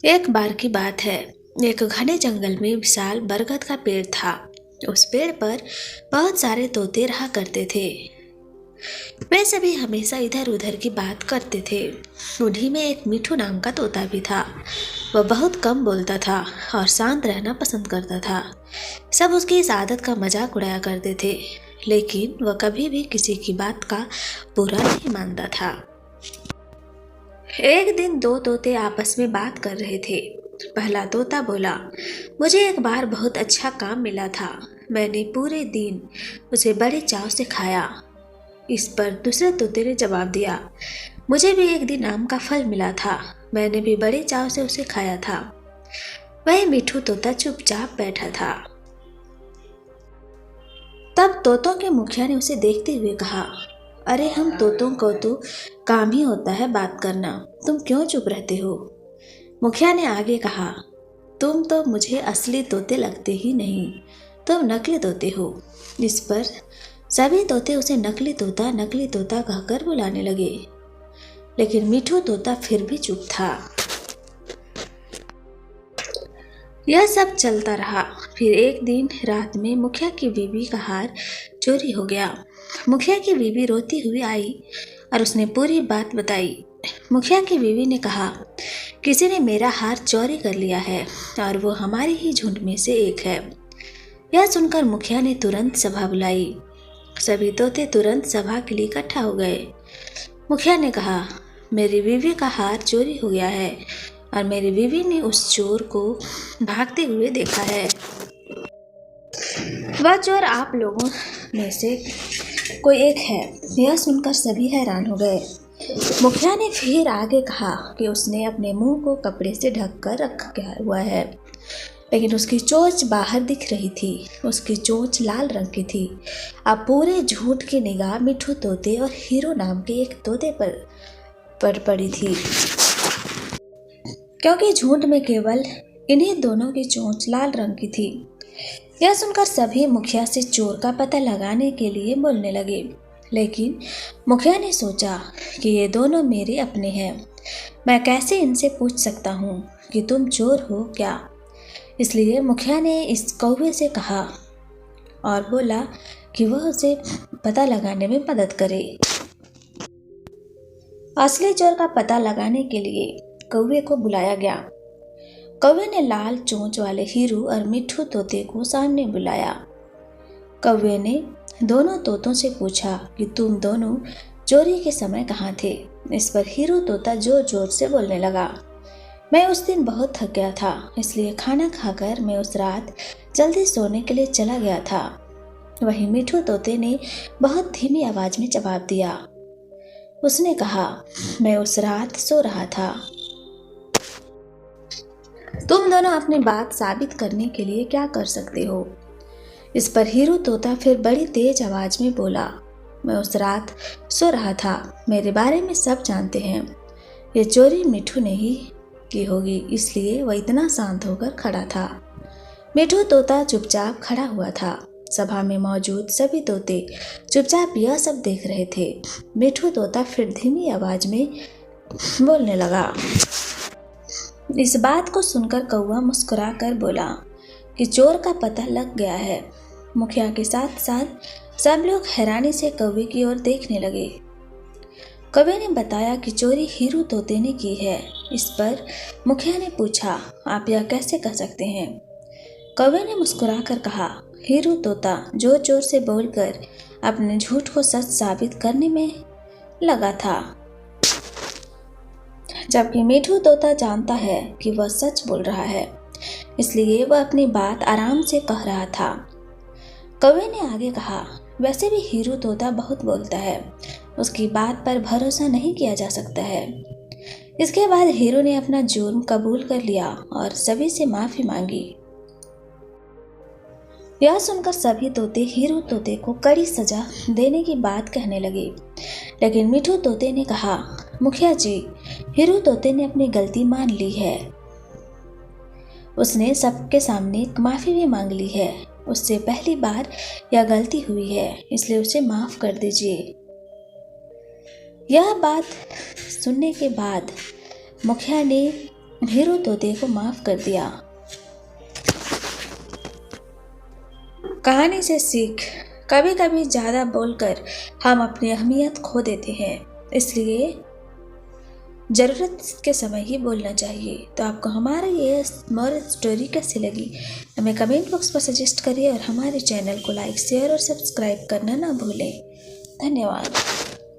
एक बार की बात है। एक घने जंगल में विशाल बरगद का पेड़ था। उस पेड़ पर बहुत सारे तोते रहा करते थे। वे सभी हमेशा इधर उधर की बात करते थे। उन्हीं में एक मिठू नाम का तोता भी था। वह बहुत कम बोलता था और शांत रहना पसंद करता था। सब उसकी इस आदत का मजाक उड़ाया करते थे, लेकिन वह कभी भी किसी की बात का बुरा नहीं मानता था। एक दिन दो तोते आपस में बात कर रहे थे। पहला तोता बोला, मुझे एक बार बहुत अच्छा काम मिला था। मैंने पूरे दिन उसे बड़े चाव से खाया। इस पर दूसरे तोते ने जवाब दिया, मुझे भी एक दिन आम का फल मिला था। मैंने भी बड़े चाव से उसे खाया था। वही मिठू तोता चुपचाप बैठा था। तब तोतों के मुखिया ने उसे देखते हुए कहा, अरे हम तोतों को तो काम ही होता है बात करना, तुम क्यों चुप रहते हो? मुखिया ने आगे कहा, तुम तो मुझे असली तोते लगते ही नहीं, तुम नकली तोते हो। इस पर सभी तोते उसे नकली तोता कहकर बुलाने लगे, लेकिन मिठू तोता फिर भी चुप था। यह सब चलता रहा। फिर एक दिन रात में मुखिया की बीवी का हार चोरी हो गया। मुखिया की बीवी रोती हुई आई और उसने पूरी बात बताई। मुखिया की बीवी ने कहा, किसी ने मेरा हार चोरी कर लिया है और वो हमारे ही झुंड में से एक है। यह सुनकर मुखिया ने तुरंत सभा बुलाई। सभी तोते तुरंत सभा के लिए इकट्ठा हो गए। मुखिया ने कहा, मेरी बीवी का हार चोरी हो गया है और मेरी बीवी ने उस चोर को भागते हुए देखा है। वह चोर आप लोगों में से कोई एक है। यह सुनकर सभी हैरान हो गए। मुखिया ने फिर आगे कहा कि उसने अपने मुंह को कपड़े से ढक कर रखा हुआ है, लेकिन उसकी चोंच बाहर दिख रही थी। उसकी चोंच लाल रंग की थी। अब पूरे झूठ की निगाह मिठू तोते और हीरो नाम के एक तोते पर पड़ी थी, क्योंकि झूठ में केवल इन्हीं दोनों की चोंच लाल रंग की थी। यह सुनकर सभी मुखिया से चोर का पता लगाने के लिए बोलने लगे, लेकिन मुखिया ने सोचा कि ये दोनों मेरे अपने हैं। मैं कैसे इनसे पूछ सकता हूँ कि तुम चोर हो क्या? इसलिए मुखिया ने इस कौवे से कहा और बोला कि वह उसे पता लगाने में मदद करे। असली चोर का पता लगाने के लिए कौवे को बुलाया गया। कौवे ने लाल चोंच वाले हीरू और मिठू तोते को सामने बुलाया। कौवे ने दोनों तोतों से पूछा कि तुम दोनों चोरी के समय कहाँ थे? इस पर हीरू तोता जोर जोर से बोलने लगा, मैं उस दिन बहुत थक गया था, इसलिए खाना खाकर मैं उस रात जल्दी सोने के लिए चला गया था। वहीं मिठू तोते ने बहुत धीमी आवाज में जवाब दिया। उसने कहा, मैं उस रात सो रहा था। तुम दोनों अपनी बात साबित करने के लिए क्या कर सकते हो? इस पर हीरू तोता फिर बड़ी तेज आवाज में बोला, मैं उस रात सो रहा था, मेरे बारे में सब जानते हैं। ये चोरी मिठू ने ही की होगी, इसलिए वह इतना शांत होकर खड़ा था। मिठू तोता चुपचाप खड़ा हुआ था। सभा में मौजूद सभी तोते चुपचाप यह सब देख रहे थे। मिठू तोता फिर धीमी आवाज में बोलने लगा। इस बात को सुनकर कौवा मुस्कुरा कर बोला कि चोर का पता लग गया है। मुखिया के साथ साथ सब लोग हैरानी से कौवे की ओर देखने लगे। कौवे ने बताया कि चोरी हीरू तोते ने की है। इस पर मुखिया ने पूछा, आप यह कैसे कह सकते हैं? कौवे ने मुस्कुराकर कहा, हीरू तोता जोर जोर से बोलकर अपने झूठ को सच साबित करने में लगा था, जबकि मिठू तोता जानता है कि वह सच बोल रहा है, इसलिए वह अपनी बात आराम से कह रहा था। कौवे ने आगे कहा, वैसे भी हीरू तोता बहुत बोलता है, उसकी बात पर भरोसा नहीं किया जा सकता है। इसके बाद हीरू ने अपना जुर्म कबूल कर लिया और सभी से माफी मांगी। यह सुनकर सभी तोते हीरू तोते को कड़ी सजा देने की बात कहने लगे, लेकिन मिठू तोते ने कहा, मुखिया जी, हीरू तोते ने अपनी गलती मान ली है। उसने सबके सामने माफी भी मांग ली है। उससे पहली बार यह गलती हुई है, इसलिए उसे माफ कर दीजिए। यह बात सुनने के बाद मुखिया ने हीरो तोते को माफ कर दिया। कहानी से सीख, कभी कभी ज़्यादा बोलकर हम अपनी अहमियत खो देते हैं, इसलिए ज़रूरत के समय ही बोलना चाहिए। तो आपको हमारा ये मॉरल स्टोरी कैसी लगी हमें कमेंट बॉक्स पर सजेस्ट करिए और हमारे चैनल को लाइक शेयर और सब्सक्राइब करना ना भूलें। धन्यवाद।